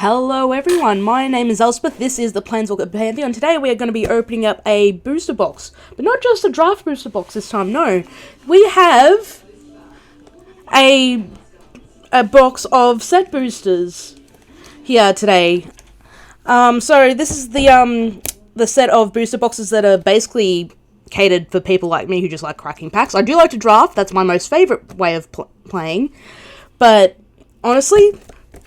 Hello everyone, my name is Elspeth, this is the Planeswalker Pantheon. Today we are going to be opening up a booster box, but not just a draft booster box this time, no. We have a box of set boosters here today. So this is the set of booster boxes that are basically catered for people like me who just like cracking packs. I do like to draft, that's my most favourite way of playing, but honestly,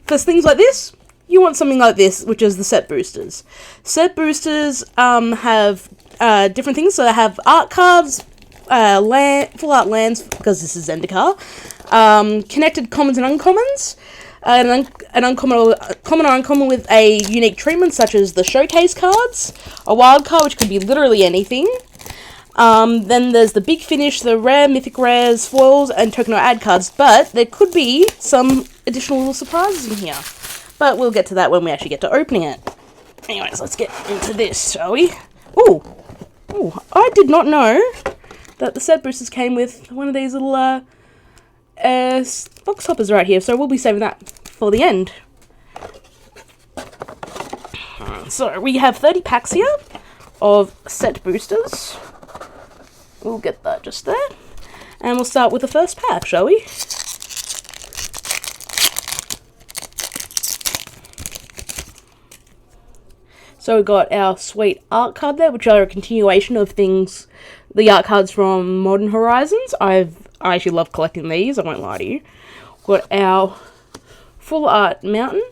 for things like this, you want something like this, which is the set boosters. Set boosters have different things. So they have art cards, full art lands, because this is Zendikar, connected commons and uncommons, an uncommon or uncommon with a unique treatment, such as the showcase cards, a wild card, which could be literally anything. Then there's the big finish, the rare, mythic rares, foils, and token or ad cards, but there could be some additional little surprises in here. But we'll get to that when we actually get to opening it. Anyways, let's get into this, shall we? Ooh, I did not know that the set boosters came with one of these little box toppers right here, so we'll be saving that for the end. So we have 30 packs here of set boosters. We'll get that just there. And we'll start with the first pack, shall we? So we got our sweet art card there, which are a continuation of things, the art cards from Modern Horizons. I actually love collecting these, I won't lie to you. Got our full art mountain,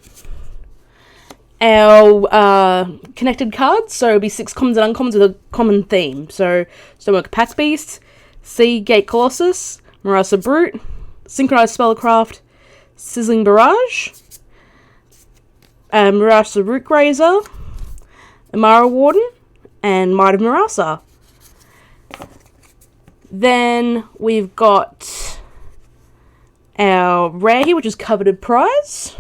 our connected cards, so it'll be 6 commons and uncommons with a common theme. So Stonework Pack Beast, Sea Gate Colossus, Marasa Brute, Synchronized Spellcraft, Sizzling Barrage, Marasa Root Grazer, Amara Warden, and Might of Marasa. Then we've got our rare here, which is Coveted Prize.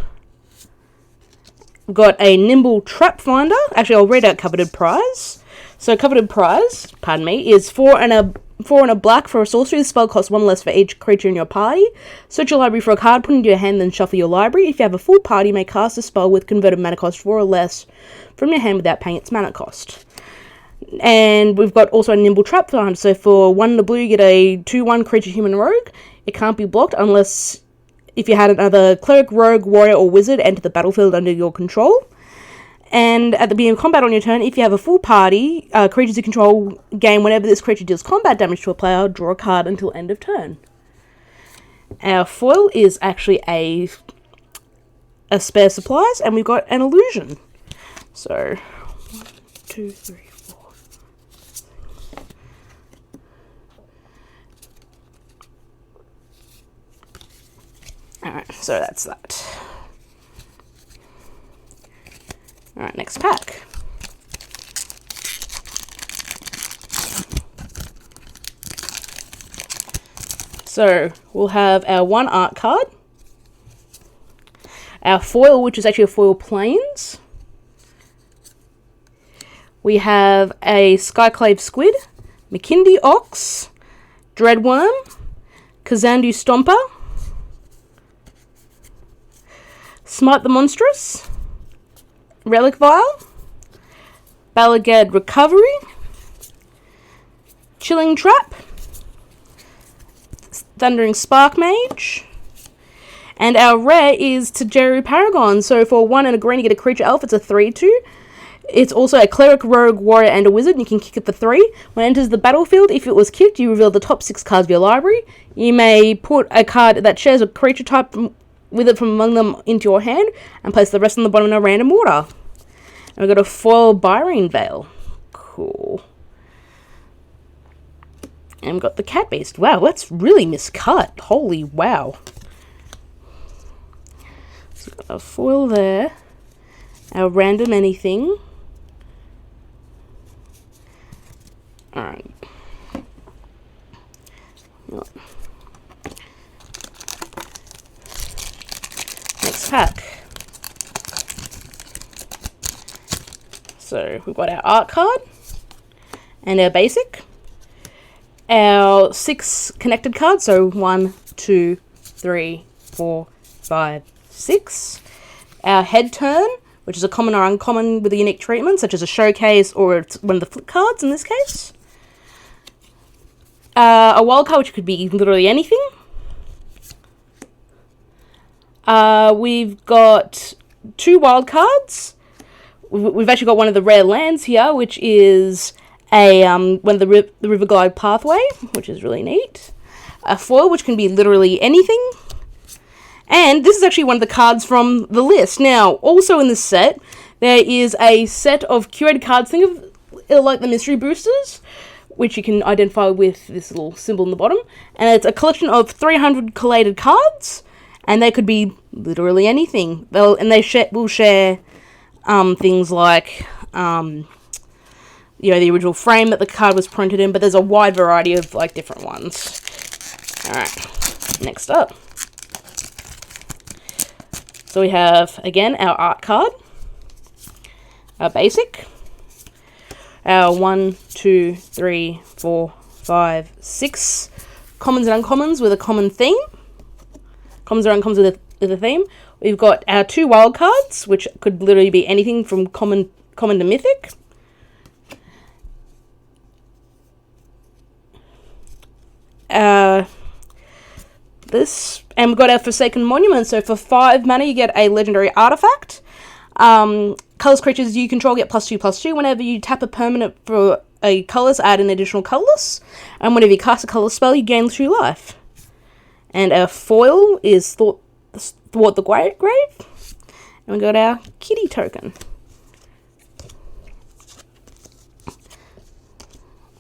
We've got a Nimble Trap Finder. Actually, I'll read out Coveted Prize. So Coveted Prize, is 4 and a black for a sorcery. The spell costs 1 less for each creature in your party. Search your library for a card, put it into your hand, then shuffle your library. If you have a full party, you may cast a spell with converted mana cost 4 or less from your hand without paying its mana cost. And we've got also a Nimble Trap Finder. So for 1 in the blue, you get a 2/1 creature human rogue. It can't be blocked unless if you had another cleric, rogue, warrior, or wizard enter the battlefield under your control. And at the beginning of combat on your turn, if you have a full party, creatures you control gain whenever this creature deals combat damage to a player, draw a card until end of turn. Our foil is actually a spare supplies, and we've got an illusion. So, 1, 2, 3, 4. Alright, so that's that. Alright, next pack. So, we'll have our 1 art card, our foil, which is actually a foil plains. We have a Skyclave Squid, McKindy Ox, Dreadworm, Kazandu Stomper, Smite the Monstrous, Relic Vial, Balagad Recovery, Chilling Trap, Thundering Spark Mage, and our rare is Tajeru Paragon. So for 1 and a green, you get a creature elf. It's a 3/2. It's also a cleric, rogue, warrior, and a wizard, and you can kick it for 3. When it enters the battlefield, if it was kicked, you reveal the top 6 cards of your library. You may put a card that shares a creature type with it from among them into your hand, and place the rest on the bottom in a random order. And we've got a foil Byrene Veil. Cool. And we've got the Cat Beast. Wow, that's really miscut. Holy wow. So we've got a foil there. Our random anything. Alright. Next pack. So we've got our art card and our basic. Our 6 connected cards, so 1, 2, 3, 4, 5, 6. Our head turn, which is a common or uncommon with a unique treatment, such as a showcase or it's one of the flip cards in this case. A wild card, which could be literally anything. We've got 2 wild cards. We've actually got one of the rare lands here, which is one of the River Glide Pathway, which is really neat. A foil, which can be literally anything. And this is actually one of the cards from the list. Now, also in this set, there is a set of curated cards. Think of like the mystery boosters, which you can identify with this little symbol in the bottom. And it's a collection of 300 collated cards, and they could be literally anything. Will share things like the original frame that the card was printed in, but there's a wide variety of like different ones. Alright, next up. So we have, again, our art card, our basic, our 1, 2, 3, 4, 5, 6 commons and uncommons with a common theme. Commons or uncommons with a theme. We've got our 2 wild cards, which could literally be anything from common to mythic. And we've got our Forsaken Monument. So for 5 mana, you get a legendary artifact. Colorless creatures you control get +2/+2. Whenever you tap a permanent for a colorless, add an additional colorless. And whenever you cast a colorless spell, you gain 2 life. And our foil is Thwart the Grave. And we got our kitty token.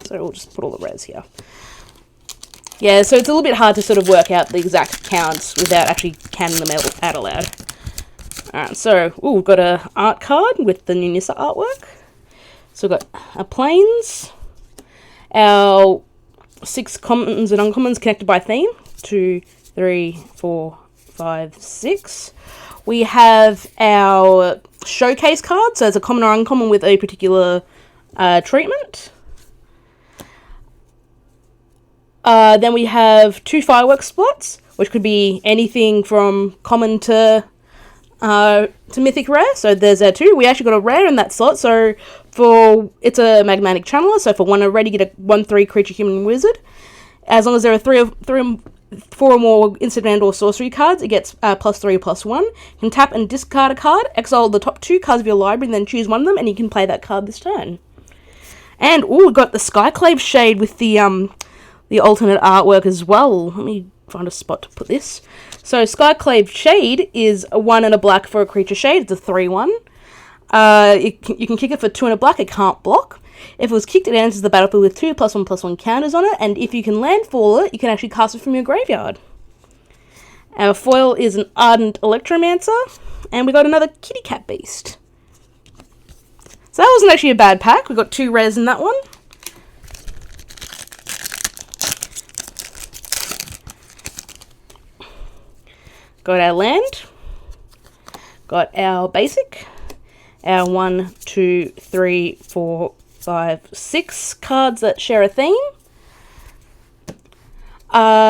So we'll just put all the res here. Yeah, so it's a little bit hard to sort of work out the exact counts without actually counting them out aloud. Alright, so, we've got a art card with the new Nissa artwork. So we've got our planes, our 6 commons and uncommons connected by theme. 2, 3, 4, 5, 6. We have our showcase card, so it's a common or uncommon with a particular treatment. Then we have 2 fireworks spots, which could be anything from common to mythic rare. So there's our 2. We actually got a rare in that slot. So it's a magmatic channeler. So for 1 red, you get a 1/3 creature, human, wizard. As long as there are 4 or more instant and or sorcery cards, it gets +3/+1. You can tap and discard a card, exile the top 2 cards of your library, and then choose one of them, and you can play that card this turn. And we've got the Skyclave Shade with the alternate artwork as well. Let me find a spot to put this. So Skyclave Shade is a 1 and a black for a creature shade. It's a 3/1. You can kick it for 2 and a black. It can't block. If it was kicked, it enters the battlefield with 2 +1/+1 counters on it, and if you can landfall it, you can actually cast it from your graveyard. Our foil is an Ardent Electromancer, and we got another Kitty Cat Beast. So that wasn't actually a bad pack. We got 2 rares in that one. Got our land, got our basic, our 1, 2, 3, 4, 5, 6 cards that share a theme.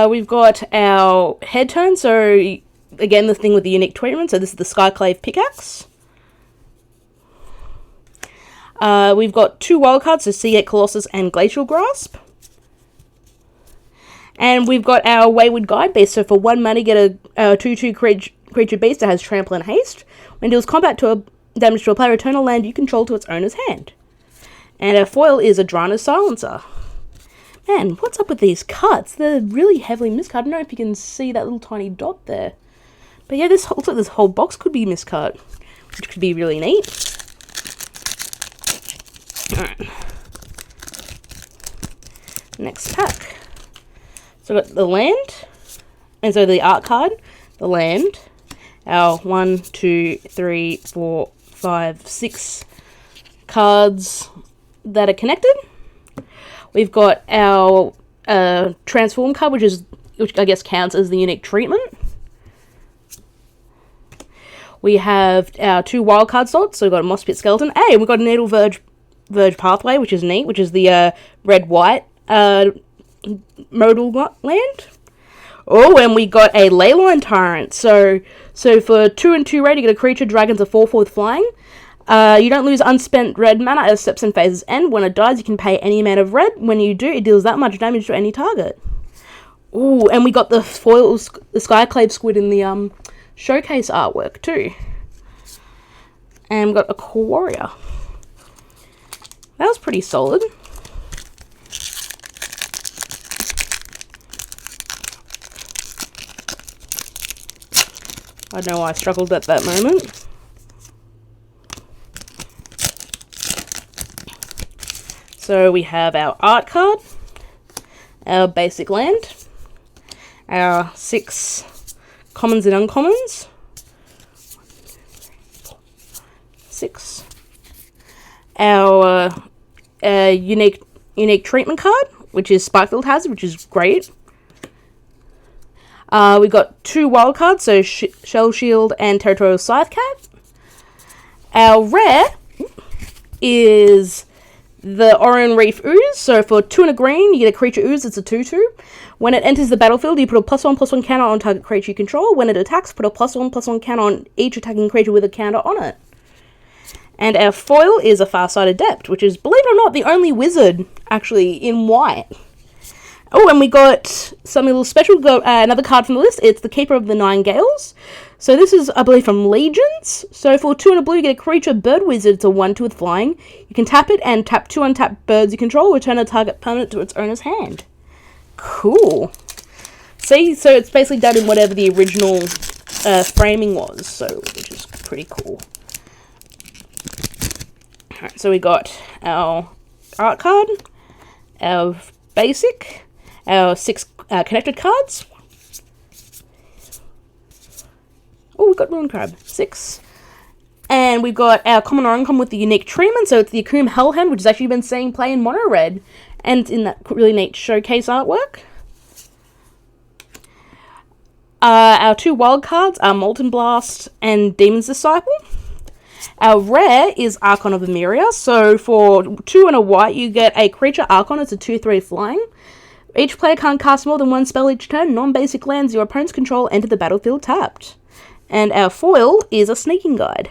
We've got our head turn, so again the thing with the unique treatment, so this is the Skyclave Pickaxe. We've got 2 wild cards, so Seagate Colossus and Glacial Grasp. And we've got our Wayward Guide Beast. So for 1 mana, get a 2/2 creature beast that has trample and haste. When it deals combat damage to a player, return a land you control to its owner's hand. And our foil is a Drana's Silencer. Man, what's up with these cuts? They're really heavily miscut. I don't know if you can see that little tiny dot there. But yeah, this looks like this whole box could be miscut, which could be really neat. Alright. Next pack. So we've got the land, and so the art card, the land, our 1, 2, 3, 4, 5, 6 cards that are connected. We've got our transform card, which I guess counts as the unique treatment. We have our 2 wildcard slots, so we've got a Moss Pit Skeleton. Hey, we've got a Needle Verge Pathway, which is neat, which is the red-white modal land. Oh, and we got a Leyline Tyrant. So for 2 and 2 red, you get a creature, dragons, a 4/4 with flying. You don't lose unspent red mana as steps and phases end. When it dies, you can pay any amount of red. When you do, it deals that much damage to any target. Ooh, and we got the foil, the Skyclave Squid in the showcase artwork too. And we got a Core Warrior. That was pretty solid. I don't know why I struggled at that moment. So we have our art card, our basic land, our 6 commons and uncommons, 6, our unique treatment card, which is Sparkfield Hazard, which is great. We got 2 wild cards, so Shell Shield and Territorial Scythecat. Our rare is the Orion Reef Ooze. So for 2 and a green, you get a creature ooze. It's a 2/2. When it enters the battlefield, you put a +1/+1 counter on target creature you control. When it attacks, put a +1/+1 counter on each attacking creature with a counter on it. And our foil is a Farsight Adept, which is, believe it or not, the only wizard actually in white. Oh, and we got something a little special. We got another card from the list. It's the Keeper of the Nine Gales. So this is, I believe, from Legions. So for 2 and a blue, you get a creature bird wizard. It's a 1/2 with flying. You can tap it and tap 2 untapped birds you control. Return a target permanent to its owner's hand. Cool. See, so it's basically done in whatever the original framing was. So, which is pretty cool. Alright, so we got our art card, our basic, our 6 connected cards. Oh, we've got Ruin Crab, 6. And we've got our common or uncommon with the unique treatment. So it's the Akum Hellhound, which has actually been seeing play in mono red. And it's in that really neat showcase artwork. Our 2 wild cards are Molten Blast and Demon's Disciple. Our rare is Archon of Emeria. So for 2 and a white, you get a creature Archon. It's a 2/3 flying. Each player can't cast more than 1 spell each turn. Non-basic lands your opponent's control enter the battlefield tapped. And our foil is a Sneaking Guide.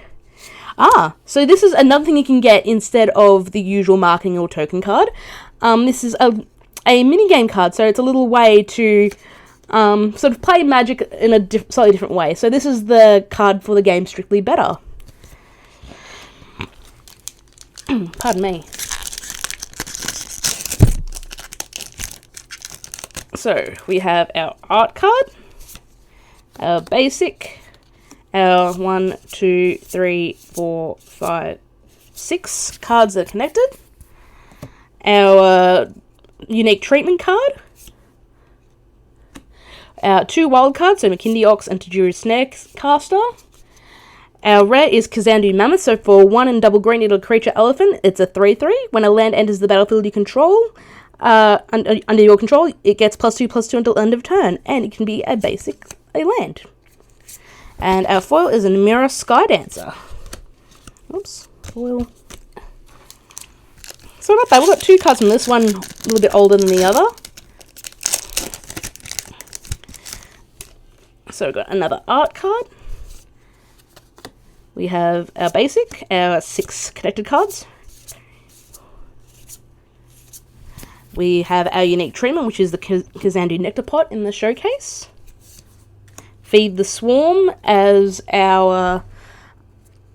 So this is another thing you can get instead of the usual marketing or token card. This is a minigame card, so it's a little way to sort of play Magic in a slightly different way. So this is the card for the game Strictly Better. Pardon me. So we have our art card, our basic, our 1, 2, 3, 4, 5, 6 cards that are connected, our unique treatment card, our 2 wild cards, so Makindi Ox and Tajuru Snarecaster. Our rare is Kazandu Mammoth, so for 1 and double green, little creature elephant, it's a 3/3. When a land enters the battlefield you control, under your control, it gets +2/+2 until end of turn, and it can be a land. And our foil is a Namira Skydancer. Oops, foil. So not bad. We've got 2 cards from this one, a little bit older than the other. So we've got another art card. We have our basic, our 6 connected cards. We have our unique treatment, which is the Kazandu Nectar Pot in the showcase. Feed the Swarm as one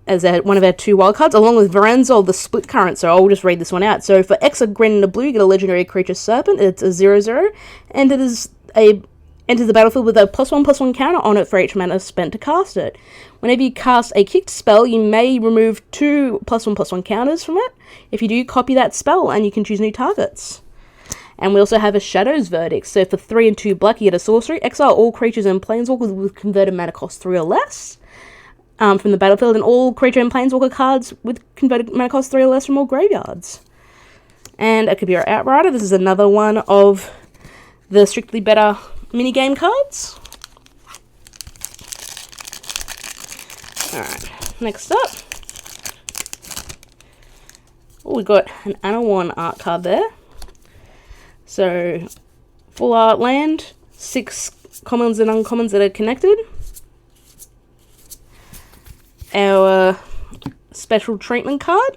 of our 2 wild cards, along with Varanzol, the Split Current. So I'll just read this one out. So for X, a green and a blue, you get a legendary creature Serpent. It's a 0/0, and it is enters the battlefield with a +1/+1 counter on it for each mana spent to cast it. Whenever you cast a kicked spell, you may remove 2 +1/+1 counters from it. If you do, copy that spell, and you can choose new targets. And we also have a Shadow's Verdict. So for 3 and 2 black, you get a sorcery. Exile all creatures and planeswalkers with converted mana cost 3 or less from the battlefield, and all creature and planeswalker cards with converted mana cost 3 or less from all graveyards. And a Kabira Outrider. This is another one of the Strictly Better minigame cards. Alright, next up. Oh, we got an Anawan art card there. So, full art land, 6 commons and uncommons that are connected. Our special treatment card.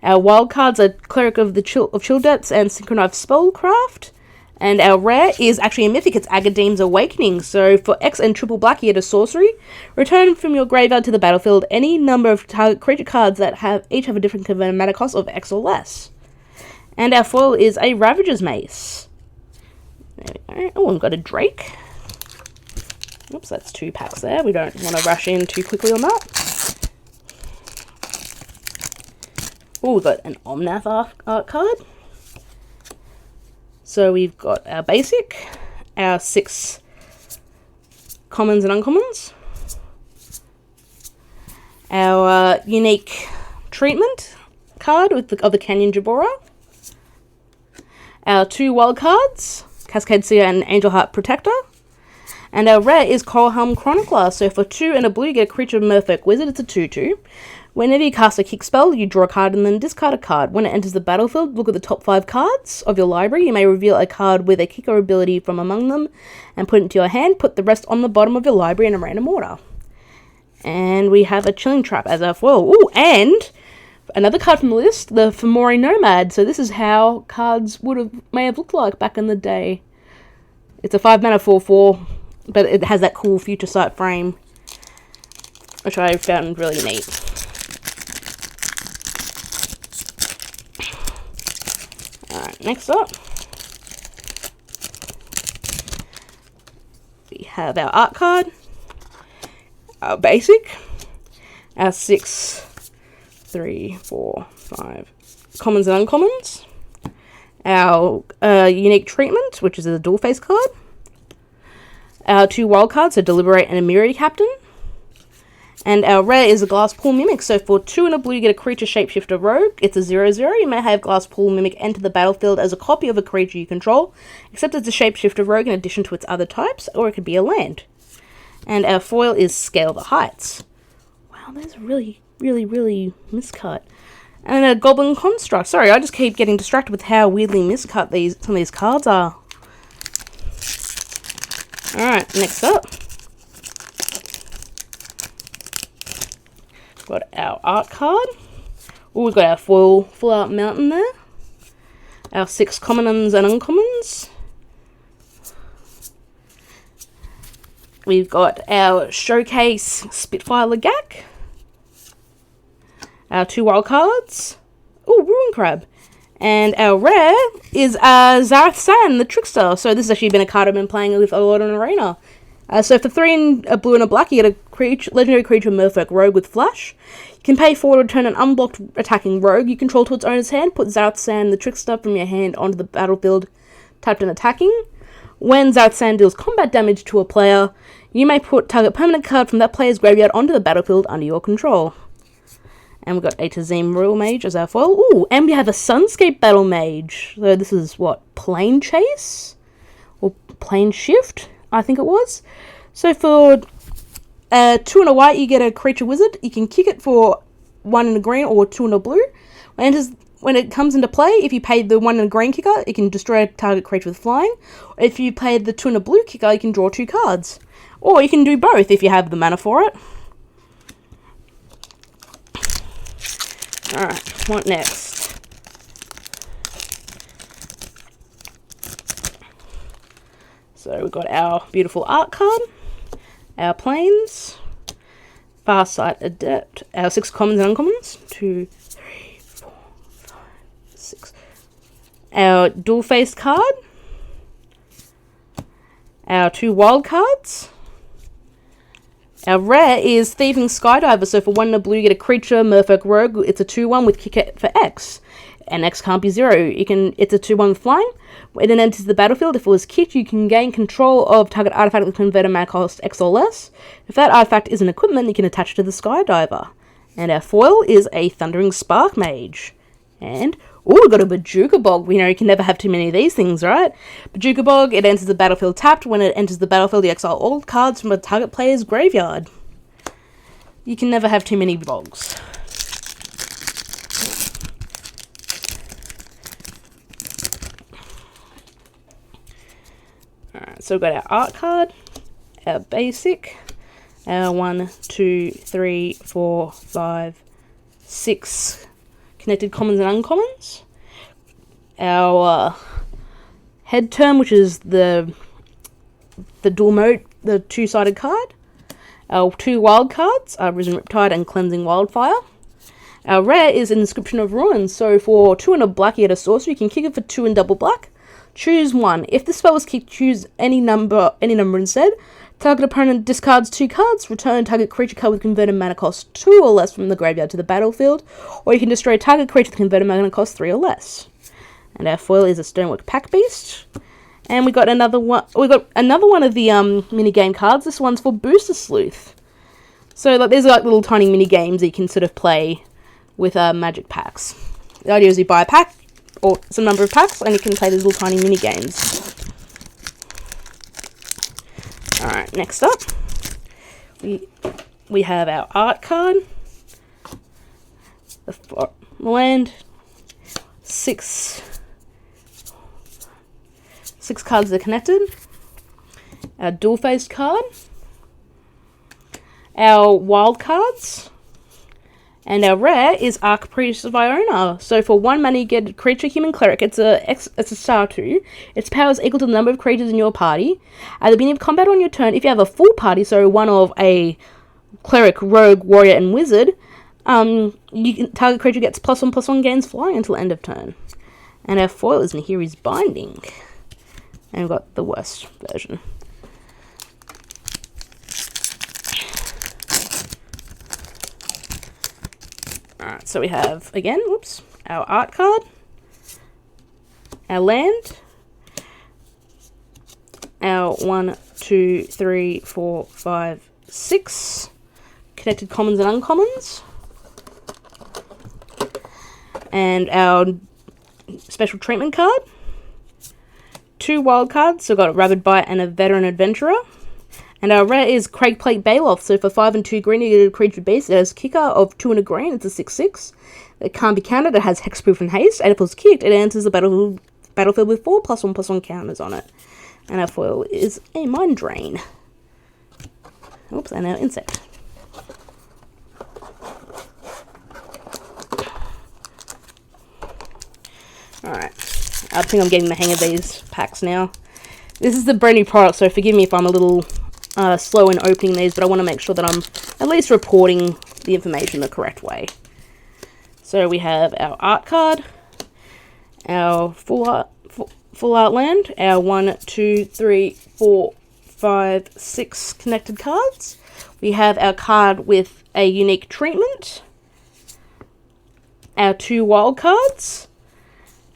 Our wild cards are Cleric of Chill Depths and Synchronized Spellcraft. And our rare is actually a mythic. It's Agadeem's Awakening. So for X and triple black, you get a sorcery. Return from your graveyard to the battlefield any number of target creature cards that each have a different converted mana cost of X or less. And our foil is a Ravager's Mace. There we go. Oh, we've got a Drake. Oops, that's 2 packs there. We don't want to rush in too quickly on that. Oh, we've got an Omnath art card. So we've got our basic, our 6 commons and uncommons, our unique treatment card of the Canyon Jabora, our 2 wild cards, Cascade Seer and Angel Heart Protector, and our rare is Coralhelm Chronicler. So for 2 and a blue, you get a creature Merfolk Wizard. It's a 2/2. Whenever you cast a kick spell, you draw a card and then discard a card. When it enters the battlefield, look at the top 5 cards of your library. You may reveal a card with a kicker ability from among them and put it into your hand. Put the rest on the bottom of your library in a random order. And we have a Chilling Trap as our foil. Ooh, and another card from the list, the Fomori Nomad. So this is how cards may have looked like back in the day. It's a 5 mana 4/4, but it has that cool future sight frame, which I found really neat. Alright, next up, we have our art card, our basic, our 6, 3, 4, 5 commons and uncommons, our unique treatment, which is a dual face card, our 2 wild cards, so Deliberate and Emiri Captain, and our rare is a Glasspool Mimic. So for 2 and a blue, you get a creature shapeshifter rogue. It's a 0/0. You may have Glasspool Mimic enter the battlefield as a copy of a creature you control, except it's a shapeshifter rogue in addition to its other types, or it could be a land. And our foil is Scale the Heights. Wow, there's a really miscut. And a Goblin Construct. Sorry, I just keep getting distracted with how weirdly miscut some of these cards are. Alright, next up, got our art card. Oh, we've got our foil full art mountain there. Our 6 commons and uncommons. We've got our Showcase Spitfire Lagak. Our 2 wild cards. Oh, Ruin Crab. And our rare is Zareth San, the Trickster. So this has actually been a card I've been playing with a lot in Arena. So for 3 and a blue and a black, you get a legendary creature Merfolk Rogue with Flash. You can pay 4 to return an unblocked attacking rogue you control to its owner's hand. Put Zareth San, the Trickster, from your hand onto the battlefield, tapped and attacking. When Zareth San deals combat damage to a player, you may put target permanent card from that player's graveyard onto the battlefield under your control. And we've got a Tazim Royal Mage as our foil. Ooh, and we have a Sunscape Battle Mage. So this is what, Plane Chase? Or Plane Shift, I think it was. So for 2 and a white, you get a creature wizard. You can kick it for 1 and a green or 2 and a blue. When it comes into play, if you pay the 1 and a green kicker, it can destroy a target creature with flying. If you pay the 2 and a blue kicker, you can draw 2 cards. Or you can do both if you have the mana for it. Alright, what next? So we've got our beautiful art card, our planes, Farsight Adept, our 6 commons and uncommons, 2, 3, 4, 5, 6, our dual-faced card, our 2 wild cards. Our rare is Thieving Skydiver, so for 1 and a blue, you get a creature, Merfolk Rogue. It's a 2/1 with kick it for X, and X can't be 0. It's a 2/1 with flying. When it enters the battlefield, if it was kicked, you can gain control of target artifact with converted mana cost X or less. If that artifact is an equipment, you can attach to the Skydiver. And our foil is a Thundering Spark Mage. And, oh, we've got a Bajuka Bog. You can never have too many of these things, right? Bajuka Bog, it enters the battlefield tapped. When it enters the battlefield, you exile all cards from a target player's graveyard. You can never have too many bogs. So we've got our art card, our basic, our 1, 2, 3, 4, 5, 6 connected commons and uncommons, our head term, which is the dual mode, the two-sided card, our 2 wild cards, Risen Riptide and Cleansing Wildfire. Our rare is Inscription of Ruins, so for 2 and a black you get a sorcery, you can kick it for 2 and double black. Choose 1. If the spell was kicked, choose any number instead. Target opponent discards 2 cards, return target creature card with converted mana cost 2 or less from the graveyard to the battlefield, or you can destroy target creature with converted mana cost 3 or less. And our foil is a Stonework Pack Beast. And we got another one. We got another one of the mini game cards. This one's for Booster Sleuth. So like, there's like little tiny mini games that you can sort of play with magic packs. The idea is you buy a pack or some number of packs, and you can play these little tiny mini games. All right, next up, we have our art card. The land, six cards are connected. Our dual-faced card, our wild cards, and our rare is Archpriest of Iona. So for 1 mana you get a creature human cleric. It's a star 2. Its power is equal to the number of creatures in your party. At the beginning of combat on your turn, if you have a full party, so one of a cleric, rogue, warrior, and wizard, target creature gets +1/+1, gains flying until end of turn. And our foil is Nahiri's Binding. And we've got the worst version. Alright, so we have, again, our art card, our land, our 1, 2, 3, 4, 5, 6 connected commons and uncommons, and our special treatment card, 2 wild cards, so we've got a Rabid Bite and a Veteran Adventurer. And our rare is Craigplate Baloth. So for 5 and 2 green, you get a creature beast. It has kicker of 2 and a green. It's a 6/6. It can't be countered. It has hexproof and haste. And if it's kicked, it enters the battlefield with 4 +1/+1 counters on it. And our foil is a Mind Drain. Oops, and our insect. Alright. I think I'm getting the hang of these packs now. This is the brand new product, so forgive me if I'm a little slow in opening these, but I want to make sure that I'm at least reporting the information the correct way. So we have our art card, our full art land, our 1, 2, 3, 4, 5, 6 connected cards. We have our card with a unique treatment, our 2 wild cards,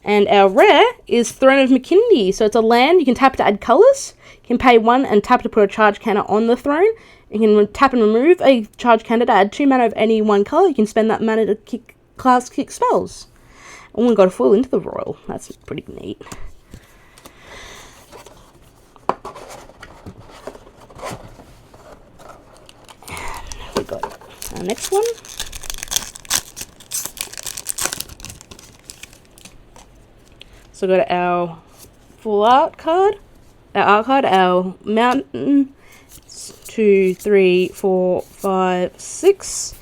and our rare is Throne of McKindy. So it's a land. You can tap to add colours. You can pay 1 and tap to put a charge counter on the throne. You can tap and remove a charge counter to add 2 mana of any one colour. You can spend that mana to kick spells. And we got a foil into the royal. That's pretty neat. We got our next one. So we got our full art card, our mountain, 2, 3, 4, 5, 6.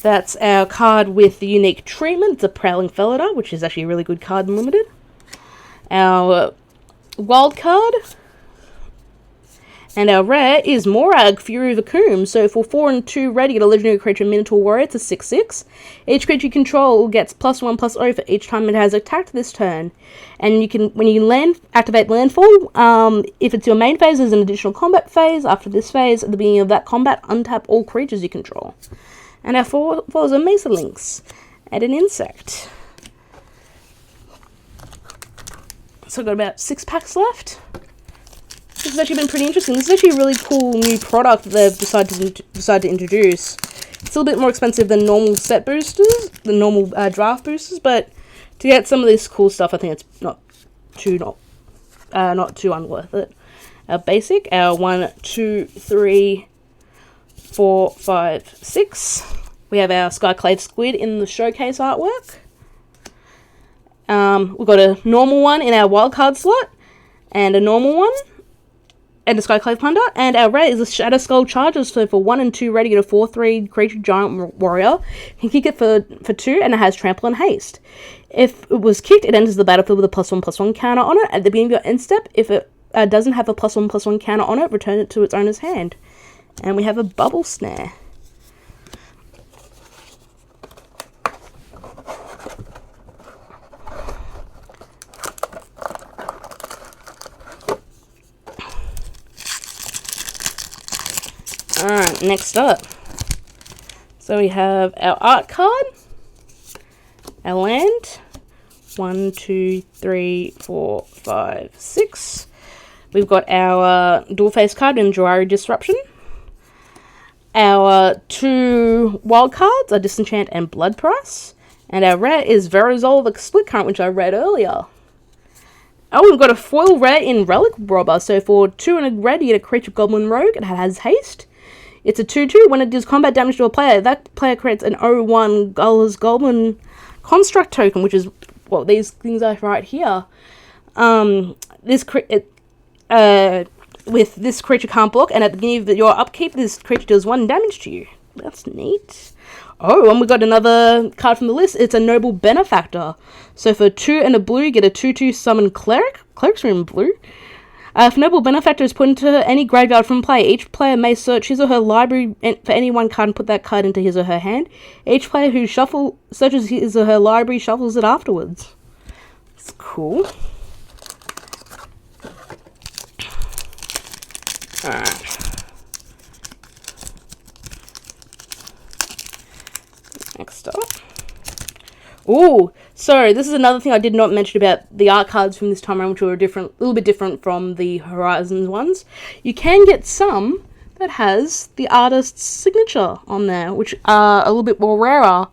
That's our card with the unique treatment. It's a Prowling Felidar, which is actually a really good card in Limited. Our wild card, and our rare is Morag, Fury of the Coombe. So for 4 and 2 red, you get a legendary creature, Minotaur Warrior. It's a 6/6. Each creature you control gets +1/+0 for each time it has attacked this turn. And you can, when you land, activate landfall. If it's your main phase, there's an additional combat phase. After this phase, at the beginning of that combat, untap all creatures you control. And our foils are Mesa Lynx and an insect. So I've got about 6 packs left. This has actually been pretty interesting. This is actually a really cool new product that they've decided to introduce. It's a little bit more expensive than normal set boosters, the normal draft boosters, but to get some of this cool stuff, I think it's not too unworth it. Our basic, our 1, 2, 3, 4, 5, 6. We have our Skyclave Squid in the showcase artwork. We've got a normal one in our wildcard slot, and a normal one. and a Skyclave Plunder. And our red is a Shadow Skull Charger, so for 1 and 2 red, you get a 4/3 creature giant warrior. You can kick it for 2, and it has Trample and Haste. If it was kicked, it enters the battlefield with a +1/+1 counter on it. At the beginning of your end step, if it doesn't have a +1/+1 counter on it, return it to its owner's hand. And we have a Bubble Snare. Alright, next up. So we have our art card, our land, 1, 2, 3, 4, 5, 6. We've got our dual face card in Jawari Disruption. Our 2 wild cards are Disenchant and Blood Price. And our rare is Verizol the Split Current, which I read earlier. Oh, we've got a foil rare in Relic Robber. So for 2 and a red, you get a creature Goblin Rogue. It has haste. It's a 2/2. When it does combat damage to a player, that player creates an 0/1 Guller's Goblin Construct token, which is what these things are right here. With this creature can't block, and at the beginning of your upkeep, this creature does 1 damage to you. That's neat. Oh, and we got another card from the list. It's a Noble Benefactor. So for 2 and a blue, you get a 2/2 summon Cleric. Clerics are in blue. If Noble Benefactor is put into any graveyard from play, each player may search his or her library for any one card and put that card into his or her hand. Each player who searches his or her library shuffles it afterwards. It's cool. Alright. Next up. Ooh, so this is another thing I did not mention about the art cards from this time around, which were a little bit different from the Horizons ones. You can get some that has the artist's signature on there, which are a little bit more rarer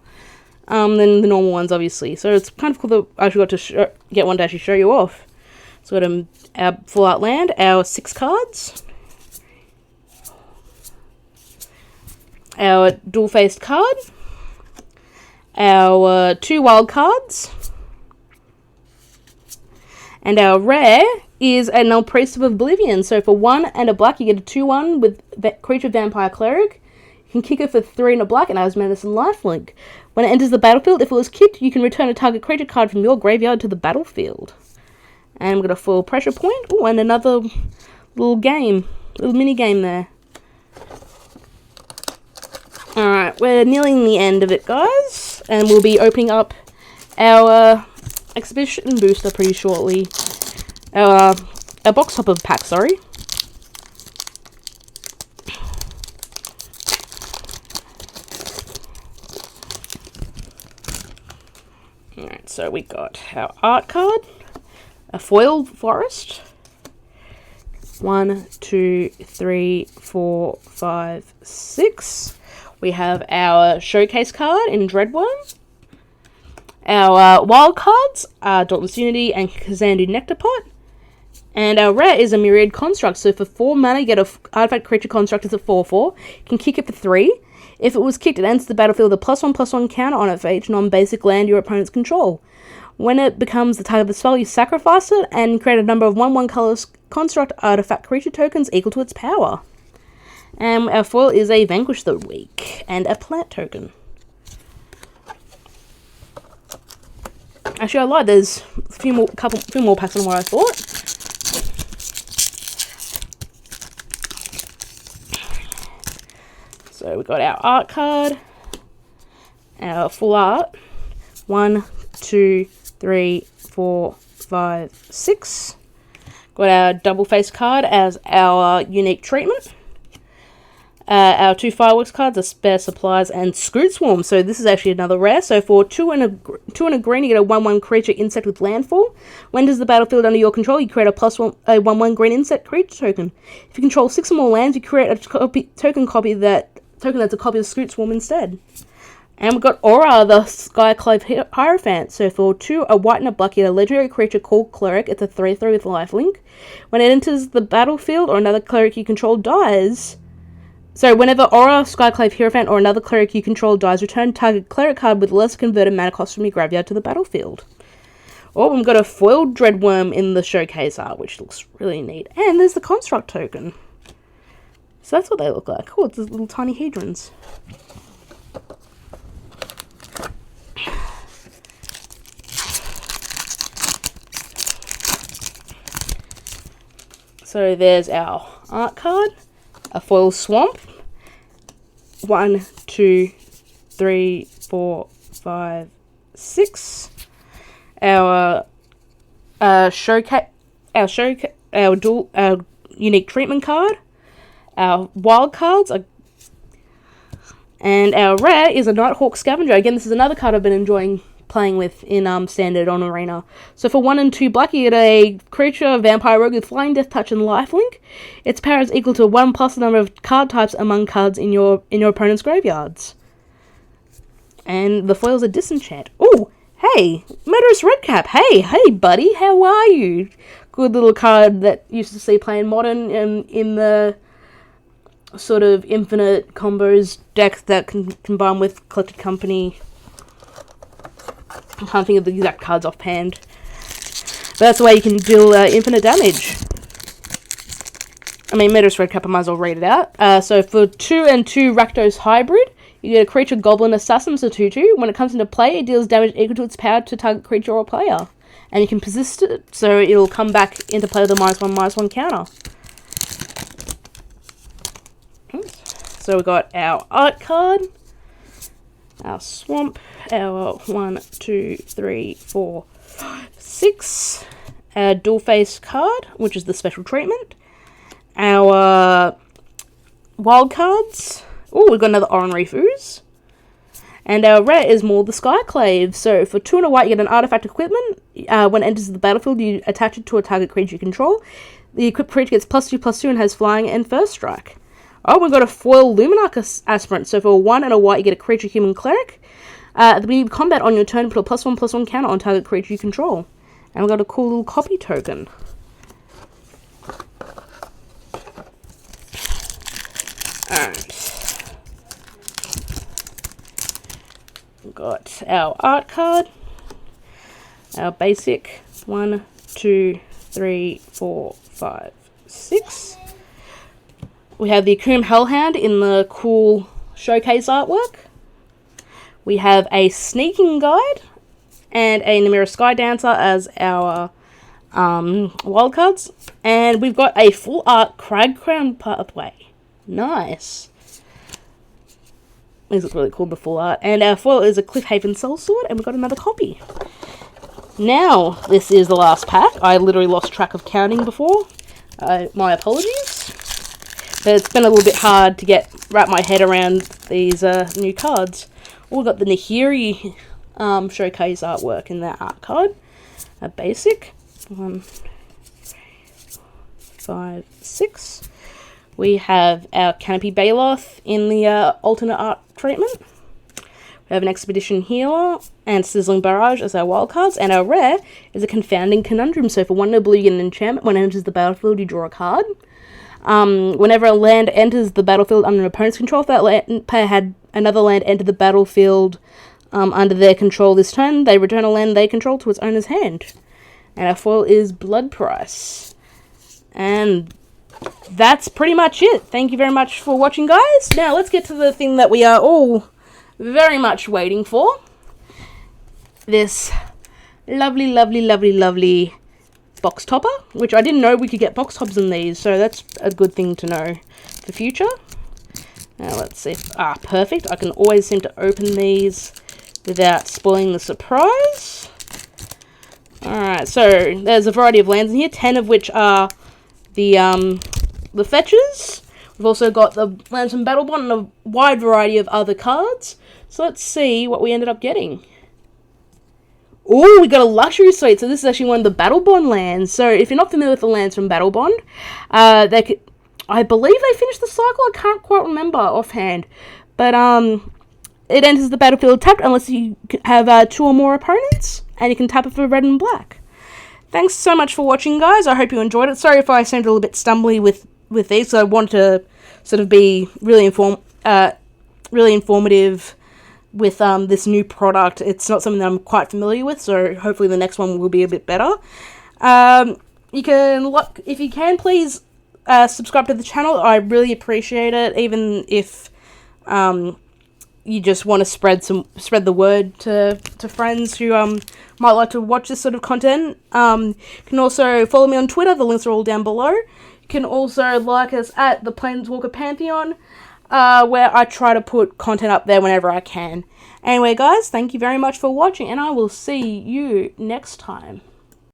than the normal ones, obviously. So it's kind of cool that I actually got to get one to actually show you off. So we've got our full art land, our 6 cards, our dual-faced card, our 2 wild cards, and our rare is an El Priest of Oblivion. So for 1 and a black, you get a 2/1 with Creature Vampire Cleric. You can kick it for 3 and a black, and it has Menace and Lifelink. When it enters the battlefield, if it was kicked, you can return a target creature card from your graveyard to the battlefield. And we've got a full pressure point. Oh, and another little mini game there. Alright, we're nearing the end of it, guys. And we'll be opening up our exhibition booster pretty shortly. Our box topper pack, sorry. Alright, so we got our art card, a foil forest. 1, 2, 3, 4, 5, 6. We have our showcase card in Dreadworm. Our wild cards are Dauntless Unity and Kazandu Nectarpot. And our rare is a Myriad Construct. So for 4 mana, you get an artifact creature construct. It's a 4/4. You can kick it for 3. If it was kicked, it enters the battlefield with a +1/+1 counter on it for each non-basic land your opponents control. When it becomes the target of the spell, you sacrifice it and create a number of 1/1 color construct artifact creature tokens equal to its power. And our foil is a Vanquish the Weak and a plant token. Actually, I lied. There's a few more packs than what I thought. So we got our art card, our full art. 1, 2, 3, 4, 5, 6. Got our double face card as our unique treatment. Our 2 fireworks cards are Spare Supplies and Scroot Swarm. So this is actually another rare. So for 2 and a green, you get a 1/1 creature insect with landfall. When does the battlefield under your control, you create a 1/1 green insect creature token. If you control 6 or more lands, you create a token that's a copy of Scroot Swarm instead. And we've got Aura, the Skyclave Hierophant. So for 2, a white and a black, you get a legendary creature called Cleric. It's a 3/3 with lifelink. When it enters the battlefield or another cleric you control dies... So whenever Aura, Skyclave Hierophant, or another cleric you control dies, return target cleric card with less converted mana cost from your graveyard to the battlefield. Oh, we've got a foiled Dreadworm in the showcase art, which looks really neat. And there's the construct token. So that's what they look like. Oh, it's these little tiny hedrons. So there's our art card, a foil swamp. 1, 2, 3, 4, 5, 6. Our unique treatment card. Our wild cards and our rare is a Nighthawk Scavenger. Again, this is another card I've been enjoying playing with in Standard on Arena. So for 1 and 2 black, you get a creature, vampire rogue with flying, death touch, and lifelink. Its power is equal to 1 plus the number of card types among cards in your opponent's graveyards. And the foil's a disenchant. Oh, hey, Murderous Redcap. Hey, buddy, how are you? Good little card that used to see playing Modern in the sort of infinite combos deck that can combine with Collected Company. I can't think of the exact cards offhand. But that's the way you can deal infinite damage. I mean, Murderous Redcap, I might as well read it out. So for 2 and 2 Rakdos Hybrid, you get a creature Goblin Assassin, so 2/2. When it comes into play, it deals damage equal to its power to target creature or player. And you can persist it, so it'll come back into play with a -1/-1 counter. So we've got our art card, our swamp, our 1, 2, 3, 4, 5, 6, our dual face card, which is the special treatment, our wild cards. Oh, we've got another Orrery Ooze. And our rare is more the Skyclave. So for 2 and a white, you get an artifact equipment. When it enters the battlefield, you attach it to a target creature you control. The equipped creature gets +2/+2 and has flying and first strike. Oh, we've got a foil Luminarch Aspirant. So for 1 and a white, you get a creature human cleric. At the beginning of combat on your turn, put a +1/+1 counter on target creature you control. And we've got a cool little copy token. Alright. We've got our art card. Our basic 1, 2, 3, 4, 5, 6. We have the Akoum Hellhound in the cool showcase artwork. We have a Sneaking Guide and a Namira Sky Dancer as our wildcards. And we've got a full art Cragcrown Pathway. Nice. These look really cool, the full art. And our foil is a Cliffhaven Sellsword, and we've got another copy. Now, this is the last pack. I literally lost track of counting before. My apologies. But it's been a little bit hard to wrap my head around these new cards. We've got the Nahiri showcase artwork in that art card. A basic. 1, 5, 6. We have our Canopy Baloth in the alternate art treatment. We have an Expedition Healer and Sizzling Barrage as our wildcards. And our rare is a Confounding Conundrum. So for 1 no blue, you get an enchantment. When it enters the battlefield, you draw a card. Whenever a land enters the battlefield under an opponent's control, if that player had another land enter the battlefield under their control this turn, they return a land they control to its owner's hand. And our foil is Blood Price. And that's pretty much it. Thank you very much for watching, guys. Now let's get to the thing that we are all very much waiting for. This lovely box topper, which I didn't know we could get box tops in these, so that's a good thing to know for future. Now let's see if, perfect. I can always seem to open these without spoiling the surprise. Alright, so there's a variety of lands in here, 10 of which are the fetches. We've also got the lands from Battlebond and a wide variety of other cards. So let's see what we ended up getting. Oh, we got a Luxury Suite. So this is actually one of the Battlebond lands. So if you're not familiar with the lands from Battlebond, I believe they finished the cycle. I can't quite remember offhand. But it enters the battlefield tapped unless you have 2 or more opponents. And you can tap it for red and black. Thanks so much for watching, guys. I hope you enjoyed it. Sorry if I seemed a little bit stumbly with these. So I wanted to sort of be really informative with this new product. It's not something that I'm quite familiar with, so hopefully the next one will be a bit better. You can look, if you can, please subscribe to the channel. I really appreciate it, even if you just want to spread the word to friends who might like to watch this sort of content. You can also follow me on Twitter. The links are all down below. You can also like us at the Planeswalker Pantheon, where I try to put content up there whenever I can. Anyway, guys, thank you very much for watching, and I will see you next time.